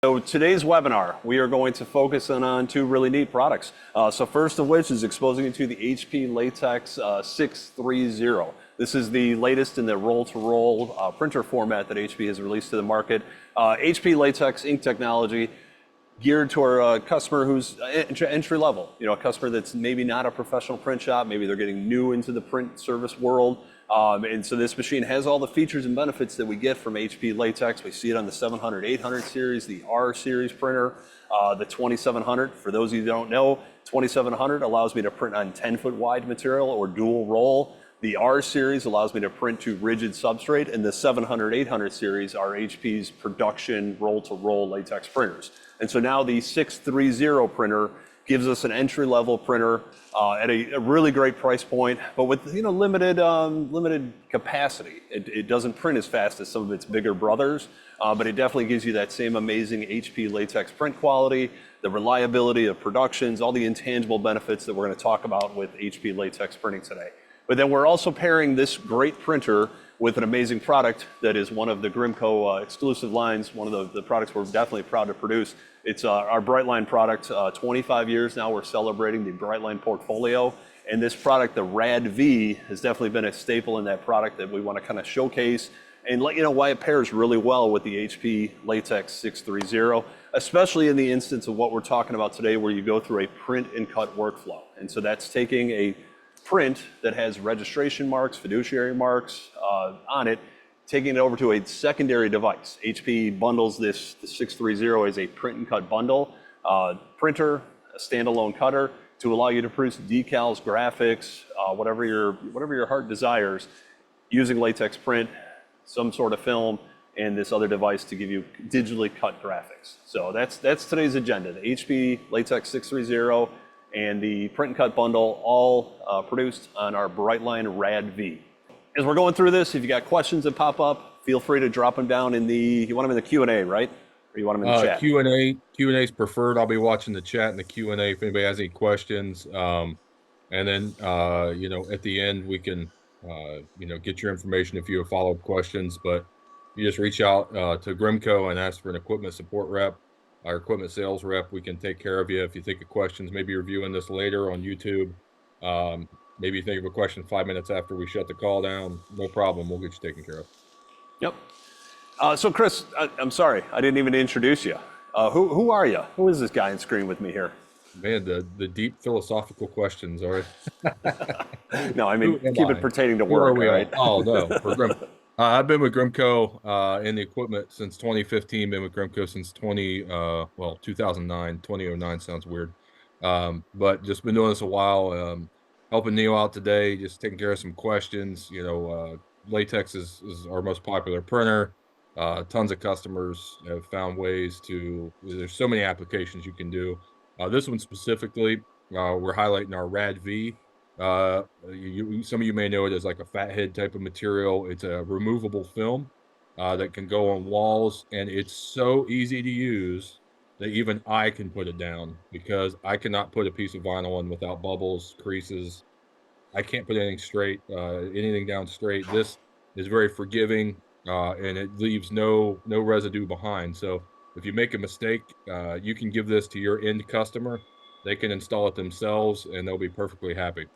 So today's webinar, we are going to focus on two really neat products. So first of which is exposing you to the HP Latex 630. This is the latest in the roll-to-roll printer format that HP has released to the market. HP Latex ink technology geared to our customer who's entry level, a customer that's maybe not a professional print shop, maybe they're getting new into the print service world. And so this machine has all the features and benefits that we get from HP Latex. We see it on the 700, 800 series, the R series printer, the 2700. For those of you who don't know, 2700 allows me to print on 10-foot wide material or dual roll. The R series allows me to print to rigid substrate, and the 700, 800 series are HP's production roll-to-roll latex printers. And so now the 630 printer gives us an entry-level printer at a really great price point, but with limited capacity. It doesn't print as fast as some of its bigger brothers, but it definitely gives you that same amazing HP Latex print quality, the reliability of productions, all the intangible benefits that we're going to talk about with HP Latex printing today. But then we're also pairing this great printer with an amazing product that is one of the Grimco exclusive lines, one of the products we're definitely proud to produce. It's our Brightline product. 25 years now we're celebrating the Brightline portfolio. And this product, the Rad-V, has definitely been a staple in that product that we want to kind of showcase and let you know why it pairs really well with the HP Latex 630, especially in the instance of what we're talking about today where you go through a print and cut workflow. And so that's taking a print that has registration marks, fiduciary marks on it, taking it over to a secondary device. HP bundles the 630 as a print and cut bundle, printer, a standalone cutter to allow you to produce decals, graphics, whatever your heart desires, using latex print, some sort of film, and this other device to give you digitally cut graphics. So that's today's agenda. The HP Latex 630 and the print and cut bundle, all produced on our Brightline Rad-V. As we're going through this, if you got questions that pop up, feel free to drop them down you want them in the Q&A, right? Or you want them in the chat? Q&A is preferred. I'll be watching the chat and the Q&A if anybody has any questions. And then, at the end, we can, get your information if you have follow-up questions. But you just reach out to Grimco and ask for an equipment support rep. Our equipment sales rep, we can take care of you if you think of questions. Maybe you're viewing this later on YouTube. Maybe you think of a question 5 minutes after we shut the call down. No problem. We'll get you taken care of. Yep. So Chris, I'm sorry, I didn't even introduce you. Who are you? Who is this guy on screen with me here? Man, the deep philosophical questions are. No, I mean, keep it pertaining to work, right? Oh, no. I've been with Grimco in the equipment since 2015. Been with Grimco since 2009. 2009 sounds weird. But just been doing this a while. Helping Neil out today, just taking care of some questions. Latex is our most popular printer. Tons of customers have found ways there's so many applications you can do. This one specifically, we're highlighting our Rad-V. Some of you may know it as like a fathead type of material. It's a removable film that can go on walls, and it's so easy to use that even I can put it down, because I cannot put a piece of vinyl in without bubbles, creases. I can't put anything down straight. This is very forgiving, and it leaves no residue behind. So if you make a mistake, you can give this to your end customer. They can install it themselves, and they'll be perfectly happy.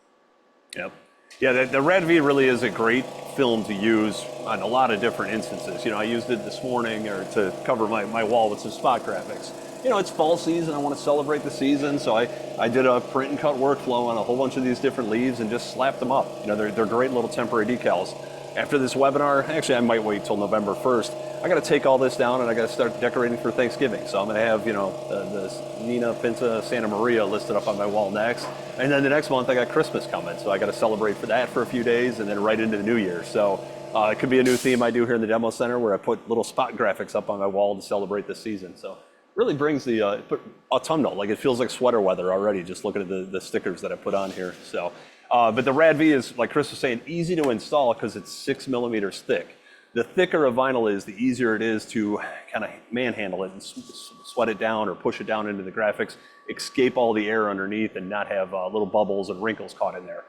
Yep. Yeah, the Rad-V really is a great film to use on a lot of different instances. I used it this morning to cover my wall with some spot graphics. It's fall season. I want to celebrate the season, so I did a print and cut workflow on a whole bunch of these different leaves and just slapped them up. They're great little temporary decals. After this webinar, actually I might wait till November 1st. I got to take all this down and I got to start decorating for Thanksgiving. So I'm going to have, the Nina Pinta Santa Maria listed up on my wall next. And then the next month I got Christmas coming. So I got to celebrate for that for a few days and then right into the new year. So it could be a new theme I do here in the demo center where I put little spot graphics up on my wall to celebrate the season. So really brings the autumnal, like it feels like sweater weather already just looking at the stickers that I put on here. So, but the Rad-V is, like Chris was saying, easy to install because it's 6 millimeters thick. The thicker a vinyl is, the easier it is to kind of manhandle it and sweat it down or push it down into the graphics, escape all the air underneath and not have little bubbles and wrinkles caught in there.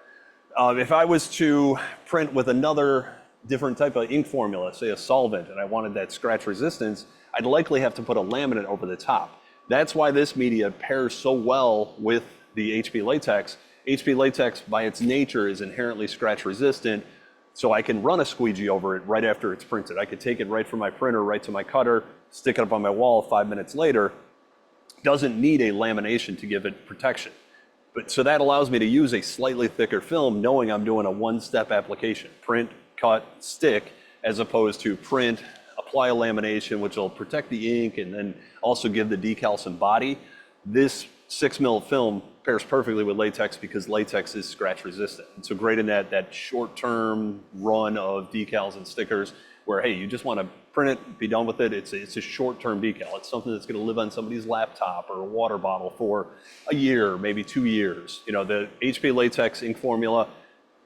If I was to print with another different type of ink formula, say a solvent, and I wanted that scratch resistance, I'd likely have to put a laminate over the top. That's why this media pairs so well with the HP latex. HP latex, by its nature, is inherently scratch resistant, so I can run a squeegee over it right after it's printed. I could take it right from my printer, right to my cutter, stick it up on my wall 5 minutes later. Doesn't need a lamination to give it protection. But so that allows me to use a slightly thicker film, knowing I'm doing a one-step application: print, cut, stick, as opposed to print, apply a lamination, which will protect the ink and then also give the decal some body. This 6mm film pairs perfectly with latex because latex is scratch resistant. And so great in that short-term run of decals and stickers where, hey, you just want to print it, be done with it. It's a short-term decal. It's something that's going to live on somebody's laptop or a water bottle for a year, maybe 2 years. You know, the HP latex ink formula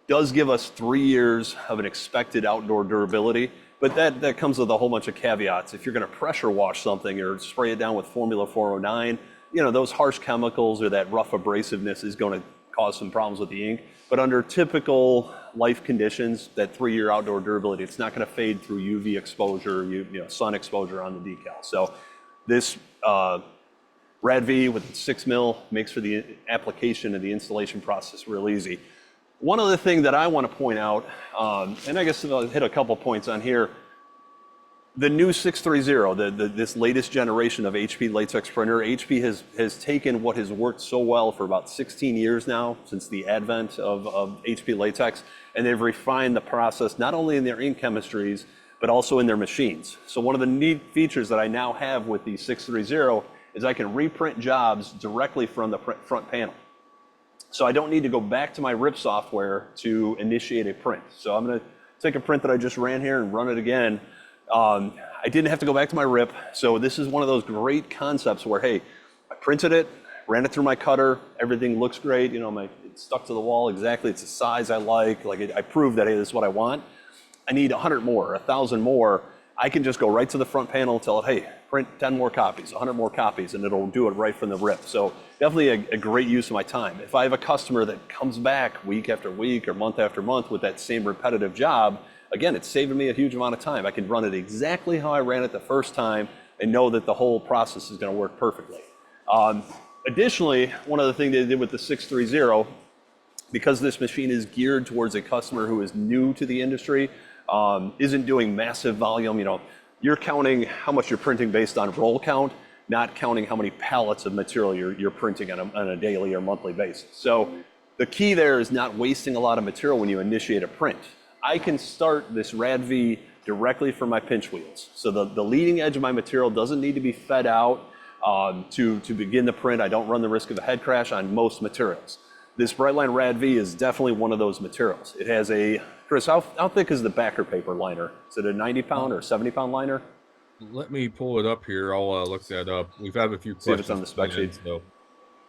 does give us 3 years of an expected outdoor durability, but that comes with a whole bunch of caveats. If you're going to pressure wash something or spray it down with Formula 409, you know, those harsh chemicals or that rough abrasiveness is going to cause some problems with the ink. But under typical life conditions, that 3-year outdoor durability, it's not going to fade through UV exposure, sun exposure on the decal. So this RAD-V with 6mm makes for the application and the installation process real easy. One other thing that I want to point out, and I guess I'll hit a couple points on here, the new 630, this latest generation of HP latex printer, HP has taken what has worked so well for about 16 years now, since the advent of HP latex, and they've refined the process not only in their ink chemistries, but also in their machines. So one of the neat features that I now have with the 630 is I can reprint jobs directly from the front panel. So I don't need to go back to my RIP software to initiate a print. So I'm going to take a print that I just ran here and run it again. I didn't have to go back to my RIP. So this is one of those great concepts where, hey, I printed it, ran it through my cutter, everything looks great, you know, it's stuck to the wall exactly, it's the size I like I proved that, hey, this is what I want. I need 100 more, 1,000 more. I can just go right to the front panel and tell it, hey, print 10 more copies, 100 more copies, and it'll do it right from the RIP. So definitely a great use of my time. If I have a customer that comes back week after week or month after month with that same repetitive job, again, it's saving me a huge amount of time. I can run it exactly how I ran it the first time and know that the whole process is going to work perfectly. Additionally, one other thing they did with the 630, because this machine is geared towards a customer who is new to the industry, isn't doing massive volume. You know, you're counting how much you're printing based on roll count, not counting how many pallets of material you're printing on a daily or monthly basis. So the key there is not wasting a lot of material when you initiate a print. I can start this RAD-V directly from my pinch wheels. So the leading edge of my material doesn't need to be fed out to begin the print. I don't run the risk of a head crash on most materials. This Brightline RAD-V is definitely one of those materials. It has a, Chris, how thick is the backer paper liner? Is it a 90-pound or 70-pound liner? Let me pull it up here. I'll look that up. We've had a few questions. See if it's on the spec sheet. So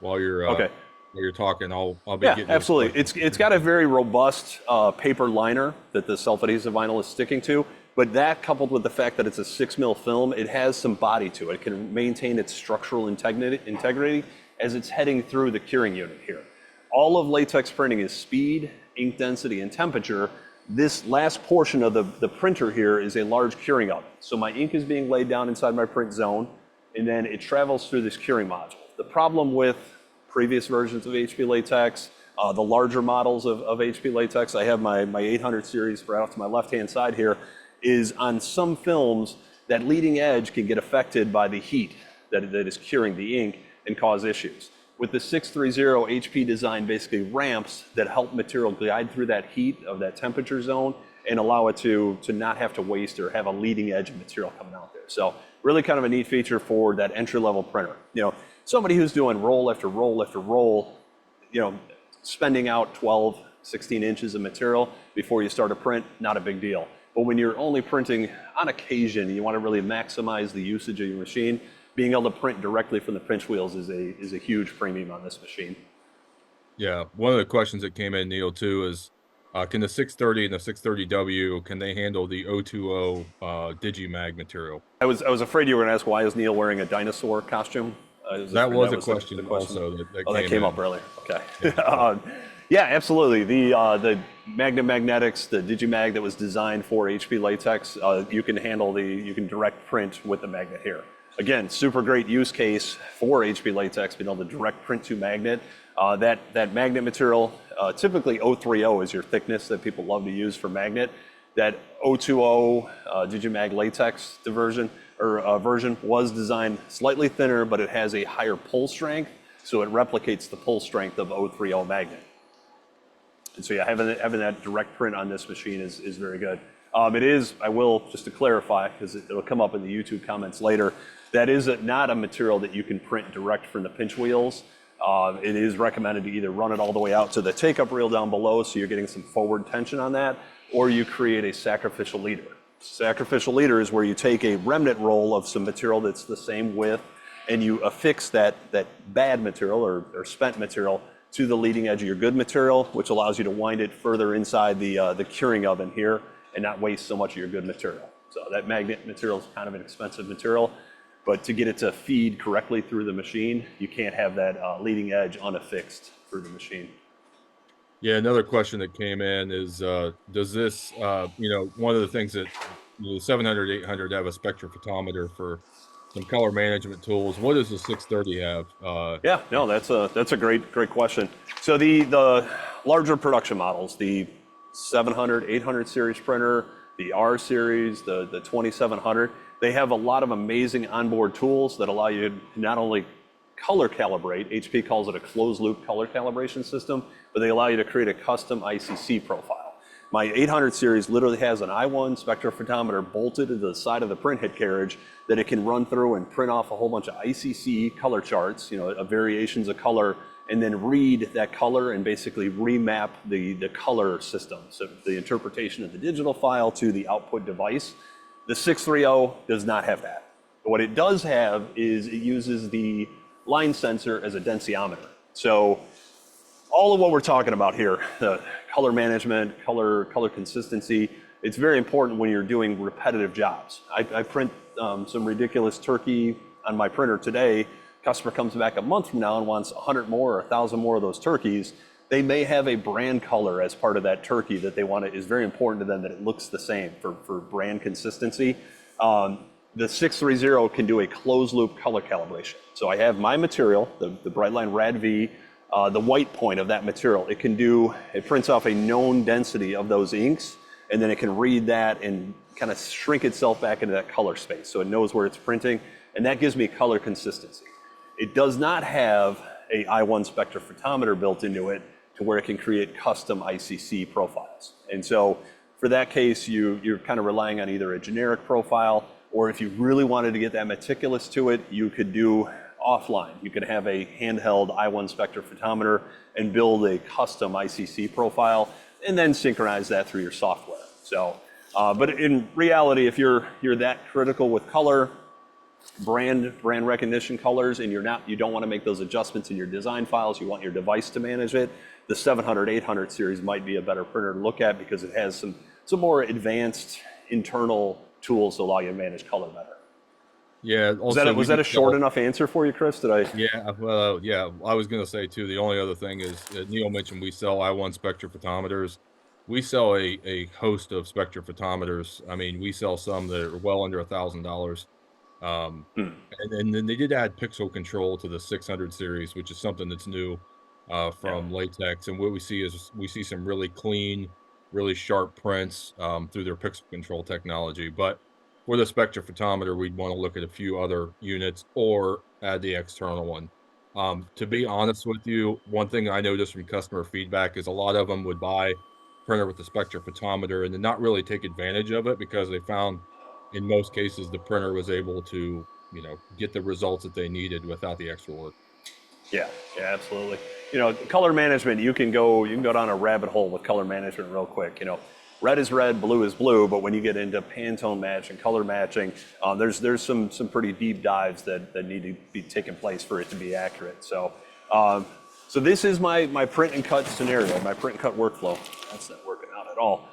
while you're okay. While you're talking, I'll be getting. Yeah, absolutely. It's got a very robust paper liner that the self-adhesive vinyl is sticking to, but that coupled with the fact that it's a 6mm film, it has some body to it. It can maintain its structural integrity as it's heading through the curing unit here. All of latex printing is speed, ink density, and temperature. This last portion of the printer here is a large curing oven. So my ink is being laid down inside my print zone, and then it travels through this curing module. The problem with previous versions of HP latex, the larger models of HP latex, I have my 800 series right off to my left-hand side here, is on some films, that leading edge can get affected by the heat that is curing the ink and cause issues. With the 630, HP designed basically ramps that help material glide through that heat of that temperature zone and allow it to not have to waste or have a leading edge of material coming out there. So really kind of a neat feature for that entry-level printer. You know, somebody who's doing roll after roll after roll, you know, spending out 12, 16 inches of material before you start a print, not a big deal. But when you're only printing on occasion, you want to really maximize the usage of your machine, being able to print directly from the pinch wheels is a huge premium on this machine. Yeah, one of the questions that came in, Neil, too, is can the 630 and the 630W, can they handle the 020 Digimag material? I was afraid you were going to ask, why is Neil wearing a dinosaur costume? That was a question also that that came in. up earlier. Okay. Yeah. Yeah, absolutely. The Magnet Magnetics, the Digimag that was designed for HP latex, you can direct print with the magnet here. Again, super great use case for HP latex, being able to direct print to magnet. That magnet material, typically 030 is your thickness that people love to use for magnet. That 020 Digimag latex version was designed slightly thinner, but it has a higher pull strength, so it replicates the pull strength of 030 magnet. And so yeah, having that direct print on this machine is very good. It is, I will, just to clarify, because it'll come up in the YouTube comments later, that is not a material that you can print direct from the pinch wheels. It is recommended to either run it all the way out to the take-up reel down below, so you're getting some forward tension on that, or you create a sacrificial leader. Sacrificial leader is where you take a remnant roll of some material that's the same width, and you affix that bad material or spent material to the leading edge of your good material, which allows you to wind it further inside the curing oven here and not waste so much of your good material. So that magnet material is kind of an expensive material, but to get it to feed correctly through the machine, you can't have that leading edge unaffixed through the machine. Yeah, another question that came in is, does this, one of the things that the 700, 800 have a spectrophotometer for some color management tools. What does the 630 have? Yeah, no, that's a great question. So the larger production models, the 700, 800 series printer, the R series, the 2700, they have a lot of amazing onboard tools that allow you to not only color calibrate, HP calls it a closed loop color calibration system, but they allow you to create a custom ICC profile. My 800 series literally has an I1 spectrophotometer bolted to the side of the print head carriage that it can run through and print off a whole bunch of ICC color charts, variations of color, and then read that color and basically remap the color system. So the interpretation of the digital file to the output device. The 630 does not have that. But what it does have is it uses the line sensor as a densiometer. So all of what we're talking about here, the color management, color consistency, it's very important when you're doing repetitive jobs. I print some ridiculous turkey on my printer today. Customer comes back a month from now and wants 100 more or 1,000 more of those turkeys. They may have a brand color as part of that turkey that they want. It is very important to them that it looks the same for brand consistency. The 630 can do a closed loop color calibration. So I have my material, the Brightline Rad-V, the white point of that material. It prints off a known density of those inks, and then it can read that and kind of shrink itself back into that color space. So it knows where it's printing, and that gives me color consistency. It does not have a I1 spectrophotometer built into it to where it can create custom ICC profiles. And so for that case, you're kind of relying on either a generic profile, or if you really wanted to get that meticulous to it, you could do offline. You could have a handheld I1 spectrophotometer and build a custom ICC profile and then synchronize that through your software. So, but in reality, if you're that critical with color, brand recognition colors, and you don't want to make those adjustments in your design files, you want your device to manage it, the 700, 800 series might be a better printer to look at because it has some more advanced internal tools to allow you to manage color better. Yeah. Was that a short enough answer for you, Chris? Yeah. Well, yeah. I was going to say too. The only other thing is Neil mentioned we sell I1 spectrophotometers. We sell a host of spectrophotometers. I mean, we sell some that are well under $1,000. And then they did add pixel control to the 600 series, which is something that's new from Latex. And what we see is some really clean, really sharp prints through their pixel control technology. But for the spectrophotometer, we'd want to look at a few other units or add the external one. To be honest with you, one thing I noticed from customer feedback is a lot of them would buy a printer with the spectrophotometer and then not really take advantage of it because they found in most cases the printer was able to, get the results that they needed without the extra work. Yeah, absolutely. Color management, you can go down a rabbit hole with color management real quick. Red is red, blue is blue, but when you get into Pantone matching, color matching, there's some pretty deep dives that need to be taking place for it to be accurate. So this is my print and cut scenario, my print and cut workflow. That's not working out at all.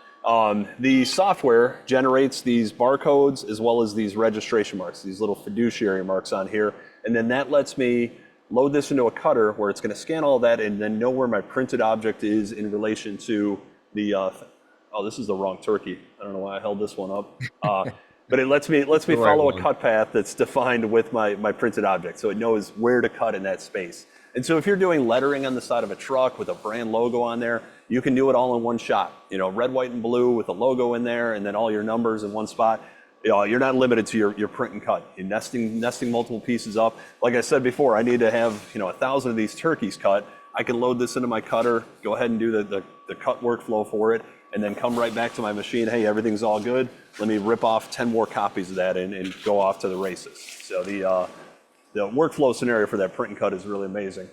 The software generates these barcodes as well as these registration marks, these little fiduciary marks on here, and then that lets me load this into a cutter where it's going to scan all that and then know where my printed object is in relation to the, oh, this is the wrong turkey. I don't know why I held this one up. But it lets me The right follow a one. cut path that's defined with my printed object. So it knows where to cut in that space. And so if you're doing lettering on the side of a truck with a brand logo on there, you can do it all in one shot. You know, red, white, and blue with a logo in there, and then all your numbers in one spot. You know, you're not limited to your print and cut. You're nesting multiple pieces up. Like I said before, I need to have 1,000 of these turkeys cut. I can load this into my cutter, go ahead and do the cut workflow for it, and then come right back to my machine. Hey, everything's all good. Let me rip off 10 more copies of that and go off to the races. So the workflow scenario for that print and cut is really amazing.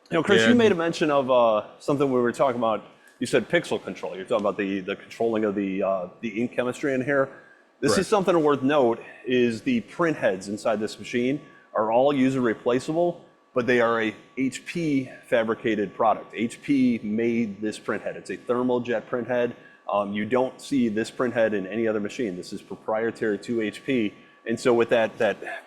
You know, Chris, Yeah. you made a mention of something we were talking about. You said pixel control. You're talking about the controlling of the ink chemistry in here. This Correct. is something worth note, is the print heads inside this machine are all user replaceable, but they are a HP fabricated product. HP made this print head. It's a thermal jet print head. You don't see this print head in any other machine. This is proprietary to HP. And so with that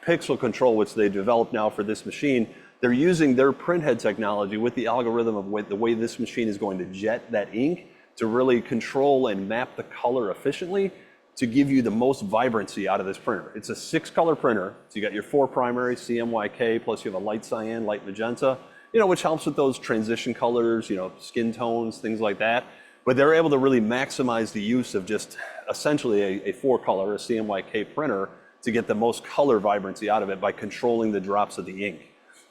pixel control, which they developed now for this machine, they're using their print head technology with the algorithm of the way this machine is going to jet that ink to really control and map the color efficiently to give you the most vibrancy out of this printer. It's a 6-color printer. So you got your 4 primary, CMYK, plus you have a light cyan, light magenta, which helps with those transition colors, skin tones, things like that. But they're able to really maximize the use of just essentially a 4-color, a CMYK printer to get the most color vibrancy out of it by controlling the drops of the ink.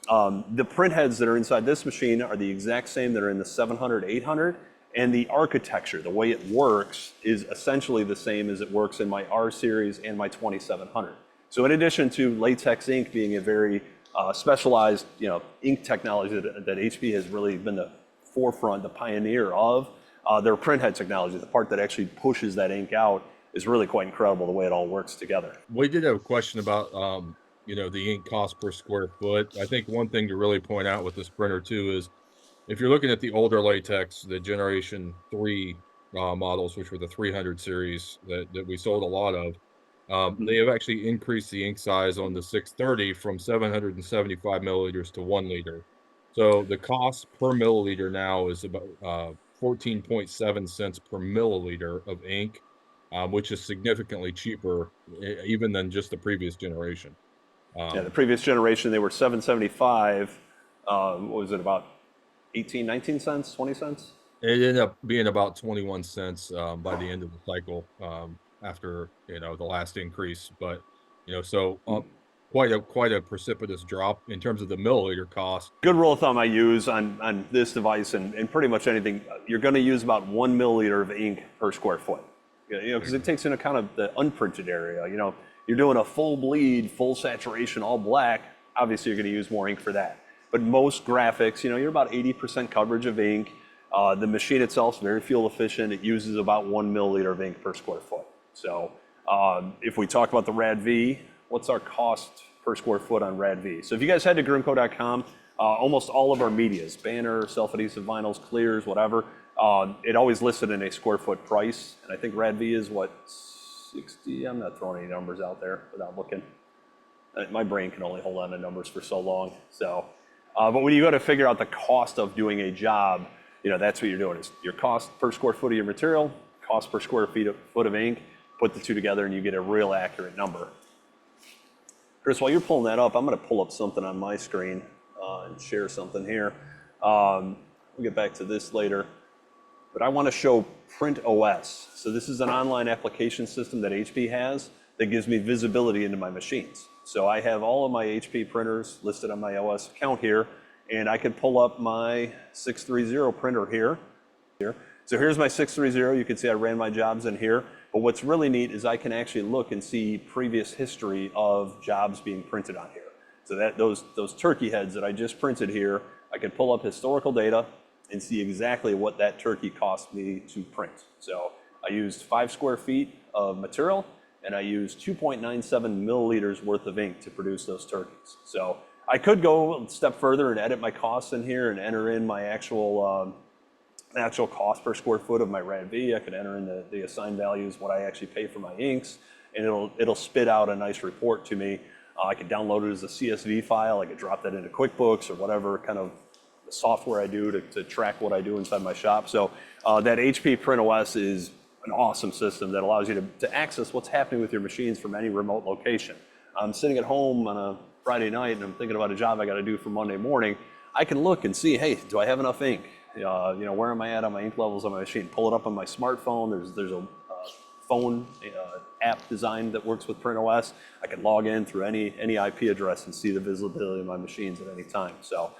The print heads that are inside this machine are the exact same that are in the 700, 800, and the architecture, the way it works, is essentially the same as it works in my R series and my 2700. So in addition to latex ink being a very specialized, ink technology that HP has really been the forefront, the pioneer of, their print head technology, the part that actually pushes that ink out, is really quite incredible the way it all works together. We did have a question about, the ink cost per square foot. I think one thing to really point out with this printer too is if you're looking at the older latex, the Generation 3 models, which were the 300 series that we sold a lot of, they have actually increased the ink size on the 630 from 775 milliliters to 1 liter. So the cost per milliliter now is about 14.7 cents per milliliter of ink, which is significantly cheaper even than just the previous generation. Yeah, the previous generation, they were 775. What was it, about 18, 19 cents, 20 cents? It ended up being about 21 cents by the end of the cycle after the last increase, but so quite a precipitous drop in terms of the milliliter cost. Good rule of thumb I use on this device and pretty much anything, you're going to use about 1 milliliter of ink per square foot. Because it takes into account of the unprinted area. You're doing a full bleed, full saturation, all black. Obviously, you're going to use more ink for that. But most graphics, you're about 80% coverage of ink. The machine itself is very fuel efficient. It uses about 1 milliliter of ink per square foot. So if we talk about the RAD-V, what's our cost per square foot on RAD-V? So if you guys head to grimco.com, almost all of our medias, banner, self-adhesive vinyls, clears, whatever, it always listed in a square foot price. And I think RAD-V is what, 60? I'm not throwing any numbers out there without looking. My brain can only hold on to numbers for so long. So, but when you go to figure out the cost of doing a job, that's what you're doing. Is your cost per square foot of your material, cost per square foot of ink, put the two together and you get a real accurate number. Chris, while you're pulling that up, I'm going to pull up something on my screen and share something here. We'll get back to this later. But I want to show Print OS. So this is an online application system that HP has that gives me visibility into my machines. So I have all of my HP printers listed on my OS account here, and I can pull up my 630 printer here. So here's my 630. You can see I ran my jobs in here. But what's really neat is I can actually look and see previous history of jobs being printed on here. So that those turkey heads that I just printed here, I can pull up historical data and see exactly what that turkey cost me to print. So I used 5 square feet of material, and I used 2.97 milliliters worth of ink to produce those turkeys. So I could go a step further and edit my costs in here and enter in my actual cost per square foot of my RAD-V. I could enter in the assigned values, what I actually pay for my inks, and it'll spit out a nice report to me. I could download it as a CSV file. I could drop that into QuickBooks or whatever kind of software I do to track what I do inside my shop. So that HP PrintOS is an awesome system that allows you to access what's happening with your machines from any remote location. I'm sitting at home on a Friday night and I'm thinking about a job I got to do for Monday morning. I can look and see, hey, do I have enough ink? Where am I at on my ink levels on my machine? Pull it up on my smartphone. There's a phone app designed that works with PrintOS. I can log in through any IP address and see the visibility of my machines at any time. So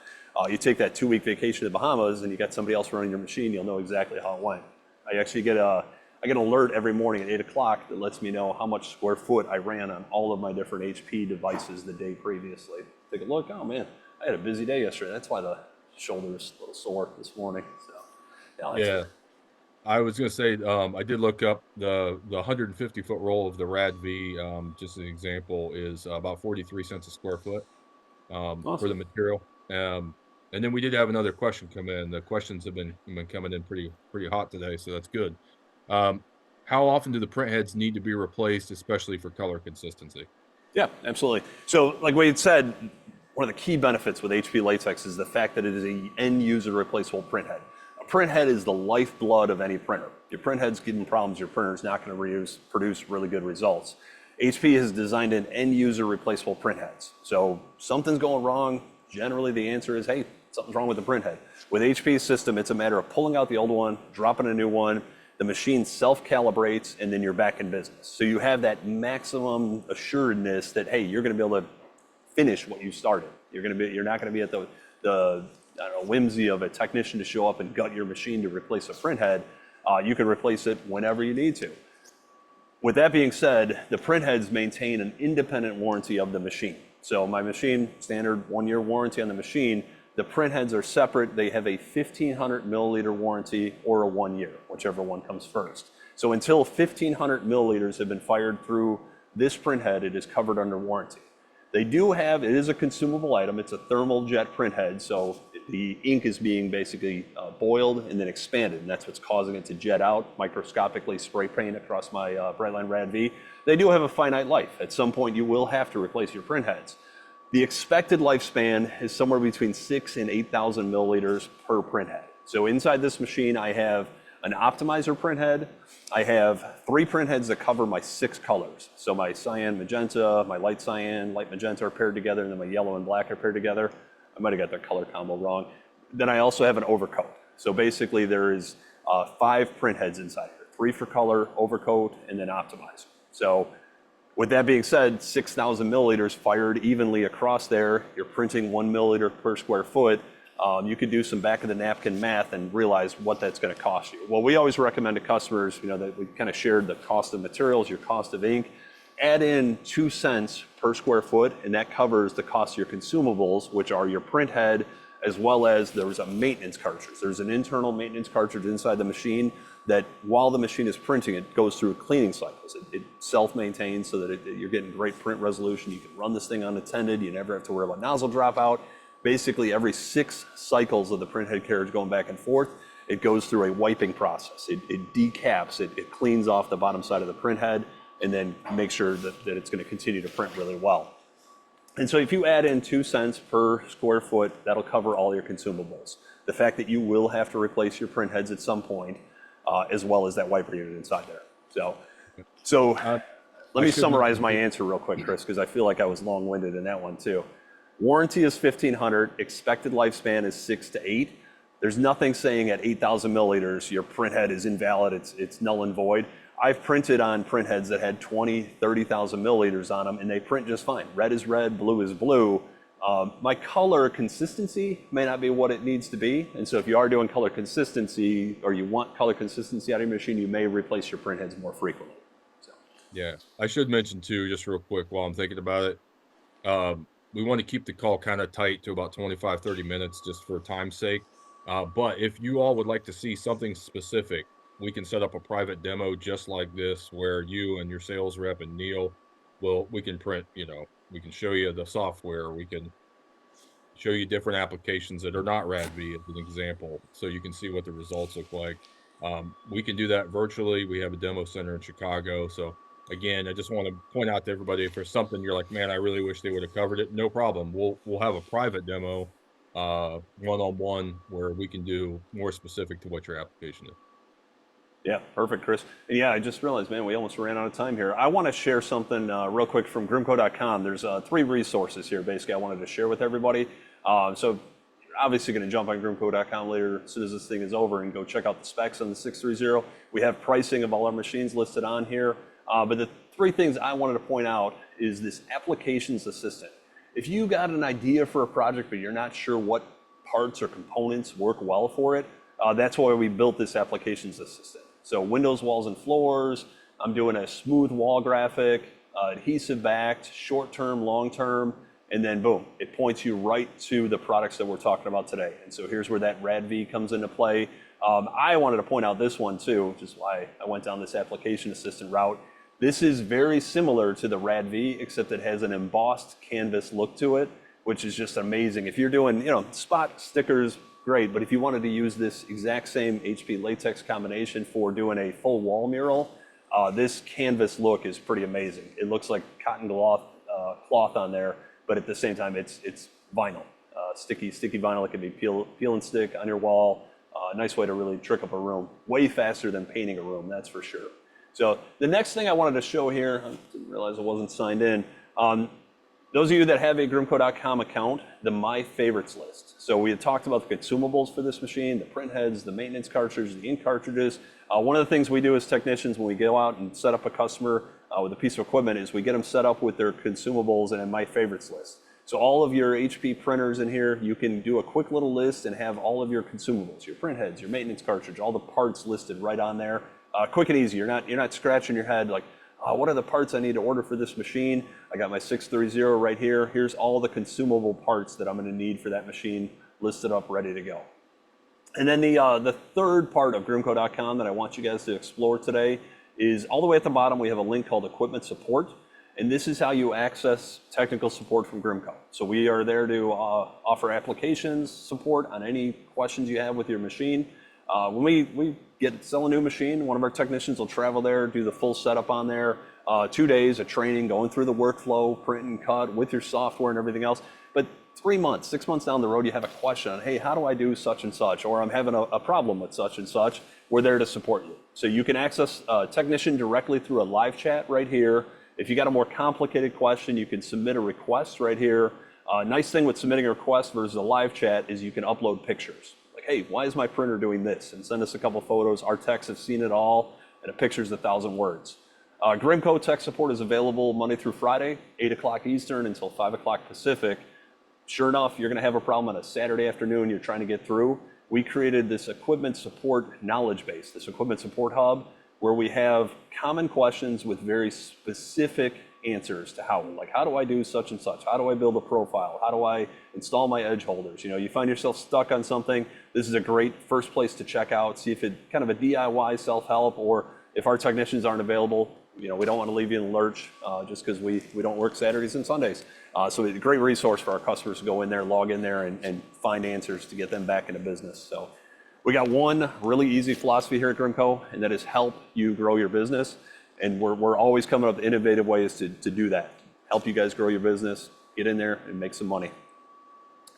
you take that 2-week vacation to the Bahamas and you got somebody else running your machine, you'll know exactly how it went. I actually get an alert every morning at 8 o'clock that lets me know how much square foot I ran on all of my different HP devices the day previously. Take a look, oh man, I had a busy day yesterday. That's why the shoulder's a little sore this morning. So, Yeah. I was going to say, I did look up the 150-foot roll of the RAD-V, just an example, is about 43 cents a square foot for the awesome. material. And then we did have another question come in. The questions have been coming in pretty hot today, so that's good. How often do the print heads need to be replaced, especially for color consistency? Yeah, absolutely. So like Wade said, one of the key benefits with HP Latex is the fact that it is an end user replaceable print head. A print head is the lifeblood of any printer. Your print head's getting problems, your printer's not going to produce really good results. HP has designed an end user replaceable print heads. So something's going wrong, generally the answer is, hey, something's wrong with the print head. With HP's system, it's a matter of pulling out the old one, dropping a new one, the machine self-calibrates, and then you're back in business. So you have that maximum assuredness that, hey, you're going to be able to finish what you started. You're not going to be at the whimsy of a technician to show up and gut your machine to replace a print head. You can replace it whenever you need to. With that being said, the print heads maintain an independent warranty of the machine. So my machine, standard 1-year warranty on the machine. The print heads are separate. They have a 1,500 milliliter warranty or a 1 year, whichever one comes first. So until 1,500 milliliters have been fired through this print head, it is covered under warranty. They do have, it is a consumable item. It's a thermal jet print head. So the ink is being basically boiled and then expanded. And that's what's causing it to jet out, microscopically spray paint across my Brightline RAD-V. They do have a finite life. At some point, you will have to replace your print heads. The expected lifespan is somewhere between 6,000 and 8,000 milliliters per print head. So inside this machine, I have an optimizer print head. I have 3 print heads that cover my 6 colors. So my cyan, magenta, my light cyan, light magenta are paired together, and then my yellow and black are paired together. I might have got the color combo wrong. Then I also have an overcoat. So basically there is 5 print heads inside here, 3 for color, overcoat, and then optimizer. So with that being said, 6,000 milliliters fired evenly across there. You're printing 1 milliliter per square foot. You could do some back of the napkin math and realize what that's going to cost you. Well, we always recommend to customers, that we kind of shared the cost of materials, your cost of ink. Add in 2 cents per square foot, and that covers the cost of your consumables, which are your print head, as well as there's a maintenance cartridge. There's an internal maintenance cartridge inside the machine that while the machine is printing, it goes through cleaning cycles. It self-maintains so that you're getting great print resolution. You can run this thing unattended. You never have to worry about nozzle dropout. Basically, every 6 cycles of the print head carriage going back and forth, it goes through a wiping process. It decaps, it cleans off the bottom side of the print head, and then make sure that it's going to continue to print really well. And so if you add in 2 cents per square foot, that'll cover all your consumables. The fact that you will have to replace your print heads at some point, as well as that wiper unit inside there. So let me summarize my answer real quick, Chris, because I feel like I was long-winded in that one too. Warranty is 1,500, expected lifespan is 6 to 8. There's nothing saying at 8,000 milliliters your print head is invalid, it's null and void. I've printed on print heads that had 20, 30,000 milliliters on them, and they print just fine. Red is red, blue is blue. My color consistency may not be what it needs to be, and so if you are doing color consistency, or you want color consistency out of your machine, you may replace your print heads more frequently. Yeah, I should mention too, just real quick while I'm thinking about it, we want to keep the call kind of tight to about 25, 30 minutes just for time's sake. But if you all would like to see something specific, we can set up a private demo just like this where you and your sales rep and Neil we can print, we can show you the software. We can show you different applications that are not RAD-V as an example, so you can see what the results look like. We can do that virtually. We have a demo center in Chicago, so again, I just want to point out to everybody, if there's something you're like, man, I really wish they would have covered it, no problem. We'll have a private demo, one-on-one, where we can do more specific to what your application is. Yeah, perfect, Chris. And yeah, I just realized, man, we almost ran out of time here. I want to share something real quick from Grimco.com. There's 3 resources here, basically, I wanted to share with everybody. So you're obviously going to jump on Grimco.com later as soon as this thing is over and go check out the specs on the 630. We have pricing of all our machines listed on here. But the 3 things I wanted to point out is this applications assistant. If you got an idea for a project, but you're not sure what parts or components work well for it, that's why we built this applications assistant. So windows, walls, and floors, I'm doing a smooth wall graphic, adhesive backed, short-term, long-term, and then boom, it points you right to the products that we're talking about today. And so here's where that RADV comes into play. I wanted to point out this one too, which is why I went down this application assistant route. This is very similar to the RADV, except it has an embossed canvas look to it, which is just amazing. If you're doing, spot stickers, great, but if you wanted to use this exact same HP latex combination for doing a full wall mural, this canvas look is pretty amazing. It looks like cotton cloth on there, but at the same time, it's vinyl, sticky vinyl. It can be peel and stick on your wall. Nice way to really trick up a room. Way faster than painting a room, that's for sure. So the next thing I wanted to show here, I didn't realize I wasn't signed in. Those of you that have a Grimco.com account, the My Favorites list. So we had talked about the consumables for this machine, the print heads, the maintenance cartridges, the ink cartridges. One of the things we do as technicians when we go out and set up a customer with a piece of equipment is we get them set up with their consumables and a My Favorites list. So all of your HP printers in here, you can do a quick little list and have all of your consumables, your print heads, your maintenance cartridge, all the parts listed right on there. Quick and easy. You're not scratching your head like, what are the parts I need to order for this machine? I got my 630 right here. Here's all the consumable parts that I'm going to need for that machine listed up, ready to go. And then the third part of Grimco.com that I want you guys to explore today is all the way at the bottom. We have a link called Equipment Support, and this is how you access technical support from Grimco. So we are there to offer applications support on any questions you have with your machine. When we sell a new machine, one of our technicians will travel there, do the full setup on there, 2 days of training, going through the workflow, print and cut with your software and everything else. But 3 months, 6 months down the road, you have a question on, hey, how do I do such and such? Or I'm having a problem with such and such. We're there to support you. So you can access a technician directly through a live chat right here. If you got a more complicated question, you can submit a request right here. Nice thing with submitting a request versus a live chat is you can upload pictures. Hey, why is my printer doing this? And send us a couple photos. Our techs have seen it all, and a picture's 1,000 words. Grimco tech support is available Monday through Friday, 8 o'clock Eastern until 5 o'clock Pacific. Sure enough, you're gonna have a problem on a Saturday afternoon you're trying to get through. We created this equipment support knowledge base, this equipment support hub, where we have common questions with very specific answers to how do I do such and such? How do I build a profile? How do I install my edge holders? You find yourself stuck on something, this is a great first place to check out, see if it kind of a DIY self-help, or if our technicians aren't available, we don't want to leave you in the lurch just because we don't work Saturdays and Sundays. So it's a great resource for our customers to go in there, log in there, and find answers to get them back into business. So we got one really easy philosophy here at Grimco, and that is help you grow your business. And we're always coming up with innovative ways to do that. Help you guys grow your business, get in there and make some money.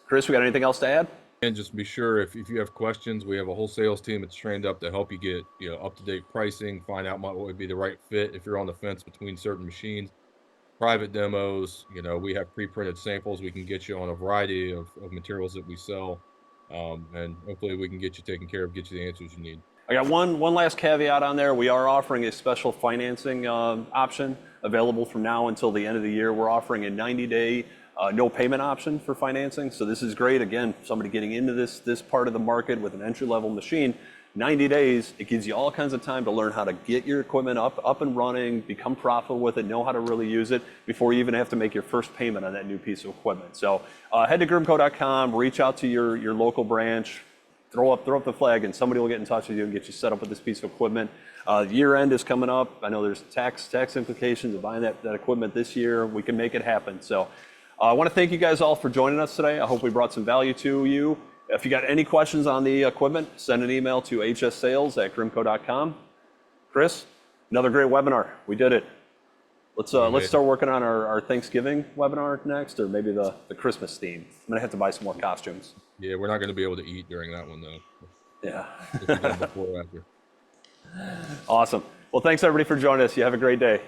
Chris, we got anything else to add? And just be sure if you have questions, we have a whole sales team that's trained up to help you get up-to-date pricing, find out what would be the right fit if you're on the fence between certain machines. Private demos, we have pre-printed samples we can get you on a variety of materials that we sell. And hopefully we can get you taken care of, get you the answers you need. I got one last caveat on there. We are offering a special financing option available from now until the end of the year. We're offering a 90-day no payment option for financing. So this is great. Again, somebody getting into this part of the market with an entry-level machine, 90 days, it gives you all kinds of time to learn how to get your equipment up and running, become profitable with it, know how to really use it before you even have to make your first payment on that new piece of equipment. So head to Grimco.com, reach out to your local branch, throw up the flag, and somebody will get in touch with you and get you set up with this piece of equipment. Year end is coming up. I know there's tax implications of buying that equipment this year. We can make it happen. So I want to thank you guys all for joining us today. I hope we brought some value to you. If you got any questions on the equipment, send an email to hssales@grimco.com. Chris, another great webinar. We did it. Let's start working on our Thanksgiving webinar next, or maybe the Christmas theme. I'm gonna have to buy some more costumes. Yeah, we're not going to be able to eat during that one though. Yeah. If we go before or after. Awesome. Well, thanks everybody for joining us. You have a great day.